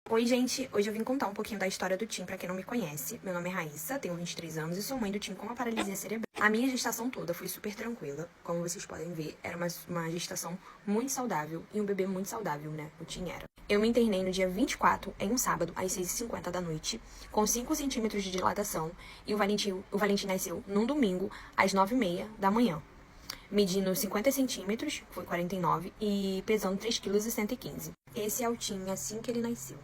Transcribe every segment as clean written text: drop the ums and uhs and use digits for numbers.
Oi, gente! Hoje eu vim contar um pouquinho da história do Tim pra quem não me conhece. Meu nome é Raíssa, tenho 23 anos e sou mãe do Tim com uma paralisia cerebral. A minha gestação toda foi super tranquila. Como vocês podem ver, era uma gestação muito saudável e um bebê muito saudável, né? O Tim era. Eu me internei no dia 24, em um sábado, às 6h50 da noite, com 5 centímetros de dilatação e o Valentim nasceu num domingo, às 9h30 da manhã. Medindo 50 centímetros, foi 49, e pesando 3,115 kg. Esse é o Tim assim que ele nasceu.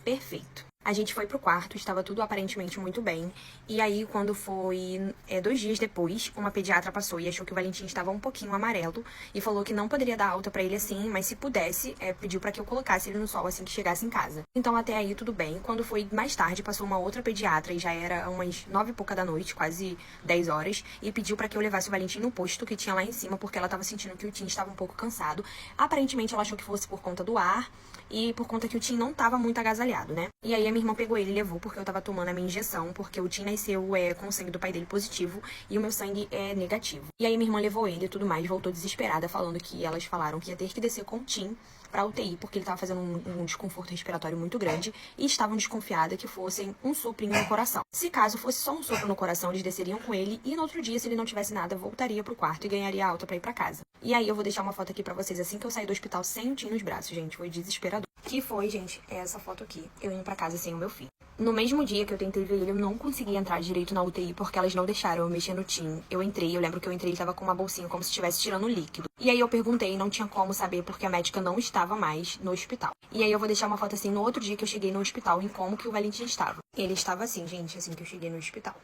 Perfeito. A gente foi pro quarto, estava tudo aparentemente muito bem. E aí, quando foi 2 dias depois, uma pediatra passou e achou que o Valentim estava um pouquinho amarelo e falou que não poderia dar alta pra ele assim, mas se pudesse, pediu pra que eu colocasse ele no sol assim que chegasse em casa. Então, até aí, tudo bem. Quando foi mais tarde, passou uma outra pediatra e já era umas 9 e pouca da noite, quase 10 horas, e pediu pra que eu levasse o Valentim no posto que tinha lá em cima, porque ela tava sentindo que o Tim estava um pouco cansado. Aparentemente, ela achou que fosse por conta do ar e por conta que o Tim não tava muito agasalhado, né? E aí, a minha irmã pegou ele e levou porque eu tava tomando a minha injeção, porque o Tim nasceu com o sangue do pai dele positivo e o meu sangue é negativo. E aí minha irmã levou ele e tudo mais, voltou desesperada, falando que elas falaram que ia ter que descer com o Tim pra UTI, porque ele tava fazendo um desconforto respiratório muito grande e estavam desconfiadas que fossem um soprinho no coração. Se caso fosse só um sopro no coração, eles desceriam com ele e no outro dia, se ele não tivesse nada, voltaria pro quarto e ganharia alta pra ir pra casa. E aí eu vou deixar uma foto aqui pra vocês assim que eu saí do hospital sem o Tim nos braços, gente, foi desesperador. Que foi, gente, essa foto aqui, eu indo pra casa sem o meu filho. No mesmo dia que eu tentei ver ele, eu não consegui entrar direito na UTI porque elas não deixaram eu mexer no Tim. Eu lembro que eu entrei, ele tava com uma bolsinha como se estivesse tirando líquido. E aí eu perguntei e não tinha como saber porque a médica não estava mais no hospital. E aí eu vou deixar uma foto assim no outro dia que eu cheguei no hospital em como que o Valentim estava. Ele estava assim, gente, assim que eu cheguei no hospital.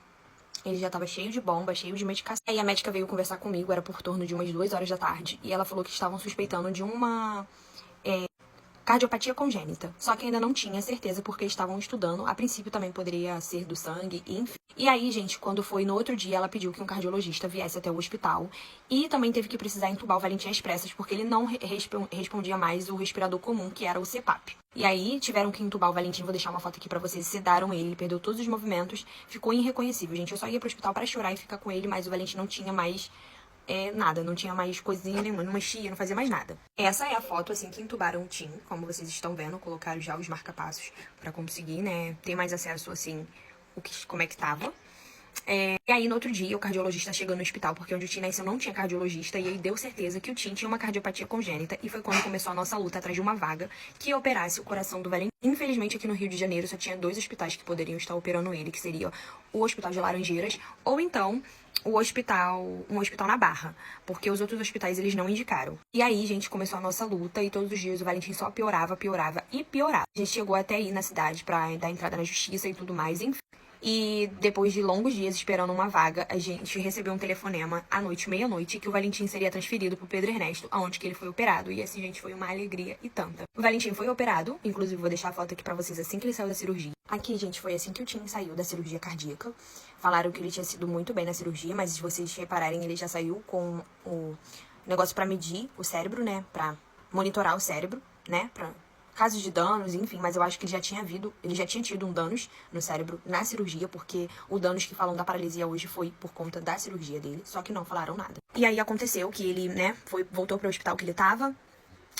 Ele já tava cheio de bomba, cheio de medicação. Aí a médica veio conversar comigo, era por torno de umas 2 horas da tarde. E ela falou que estavam suspeitando de uma cardiopatia congênita, só que ainda não tinha certeza porque estavam estudando. A princípio também poderia ser do sangue, enfim. E aí, gente, quando foi no outro dia, ela pediu que um cardiologista viesse até o hospital e também teve que precisar entubar o Valentim às pressas porque ele não respondia mais o respirador comum, que era o CPAP. E aí tiveram que entubar o Valentim, vou deixar uma foto aqui pra vocês, sedaram ele perdeu todos os movimentos, ficou irreconhecível, gente. Eu só ia pro hospital pra chorar e ficar com ele, mas o Valentim não tinha mais nada, não tinha mais coisinha nenhuma, não mexia, não fazia mais nada. Essa é a foto, assim, que entubaram o Tim, como vocês estão vendo, colocaram já os marca-passos pra conseguir, né, ter mais acesso, assim, como é que tava. E aí, no outro dia, o cardiologista chegou no hospital, porque onde o Tim nasceu não tinha cardiologista, e aí deu certeza que o Tim tinha uma cardiopatia congênita, e foi quando começou a nossa luta atrás de uma vaga que operasse o coração do Valentim. Infelizmente, aqui no Rio de Janeiro, só tinha 2 hospitais que poderiam estar operando ele, que seria o Hospital de Laranjeiras, ou então um hospital na Barra, porque os outros hospitais eles não indicaram. E aí, gente, começou a nossa luta, e todos os dias o Valentim só piorava e piorava. A gente chegou até ir na cidade pra dar entrada na justiça e tudo mais, enfim. E depois de longos dias esperando uma vaga, a gente recebeu um telefonema à noite, meia-noite, que o Valentim seria transferido pro Pedro Ernesto, aonde que ele foi operado. E assim, gente, foi uma alegria e tanta. O Valentim foi operado, inclusive vou deixar a foto aqui pra vocês assim que ele saiu da cirurgia. Aqui, gente, foi assim que o Tim saiu da cirurgia cardíaca. Falaram que ele tinha sido muito bem na cirurgia, mas se vocês repararem, ele já saiu com o negócio pra medir o cérebro, né? Pra monitorar o cérebro, né? Pra casos de danos, enfim, mas eu acho que ele já tinha tido um danos no cérebro na cirurgia, porque o danos que falam da paralisia hoje foi por conta da cirurgia dele, só que não falaram nada. E aí aconteceu que ele, né, voltou pro hospital que ele tava,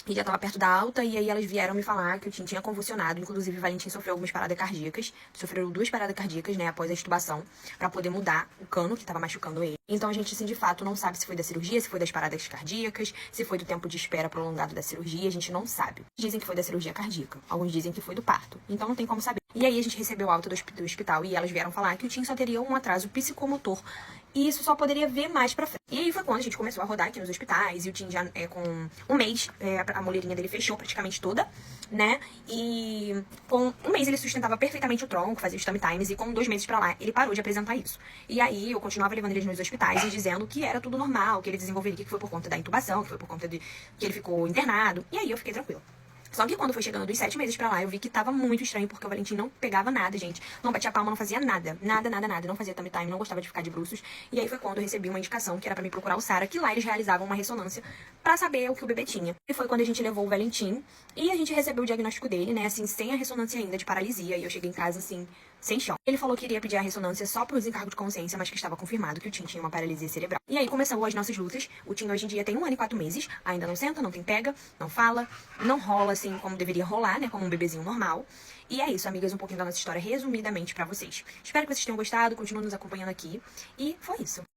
e já tava perto da alta, e aí elas vieram me falar que o Tim tinha convulsionado, inclusive o Valentim sofreu algumas paradas cardíacas, sofreu 2 paradas cardíacas, né, após a extubação, pra poder mudar o cano que tava machucando ele. Então a gente, assim, de fato, não sabe se foi da cirurgia, se foi das paradas cardíacas, se foi do tempo de espera prolongado da cirurgia, a gente não sabe. Dizem que foi da cirurgia cardíaca, alguns dizem que foi do parto, então não tem como saber. E aí a gente recebeu alta do hospital e elas vieram falar que o Tim só teria um atraso psicomotor, e isso só poderia ver mais pra frente. E aí foi quando a gente começou a rodar aqui nos hospitais, e o Tim já com um mês, a mulherinha dele fechou praticamente toda, né? E com um mês ele sustentava perfeitamente o tronco, fazia os tummy times, e com 2 meses pra lá ele parou de apresentar isso. E aí eu continuava levando ele nos hospitais e dizendo que era tudo normal, que ele desenvolveria, que foi por conta da intubação, que foi por conta de que ele ficou internado. E aí eu fiquei tranquila. Só que quando foi chegando dos 7 meses pra lá, eu vi que tava muito estranho, porque o Valentim não pegava nada, gente. Não batia palma, não fazia nada. Nada. Não fazia tummy time, não gostava de ficar de bruços. E aí foi quando eu recebi uma indicação, que era pra me procurar o Sara, que lá eles realizavam uma ressonância pra saber o que o bebê tinha. E foi quando a gente levou o Valentim, e a gente recebeu o diagnóstico dele, né, assim, sem a ressonância ainda de paralisia. E eu cheguei em casa, assim, sem chão. Ele falou que iria pedir a ressonância só por desencargo de consciência, mas que estava confirmado que o Tim tinha uma paralisia cerebral. E aí começou as nossas lutas. O Tim hoje em dia tem 1 ano e 4 meses, ainda não senta, não tem pega, não fala, não rola assim como deveria rolar, né, como um bebezinho normal. E é isso, amigas, um pouquinho da nossa história resumidamente pra vocês. Espero que vocês tenham gostado, continuem nos acompanhando aqui. E foi isso.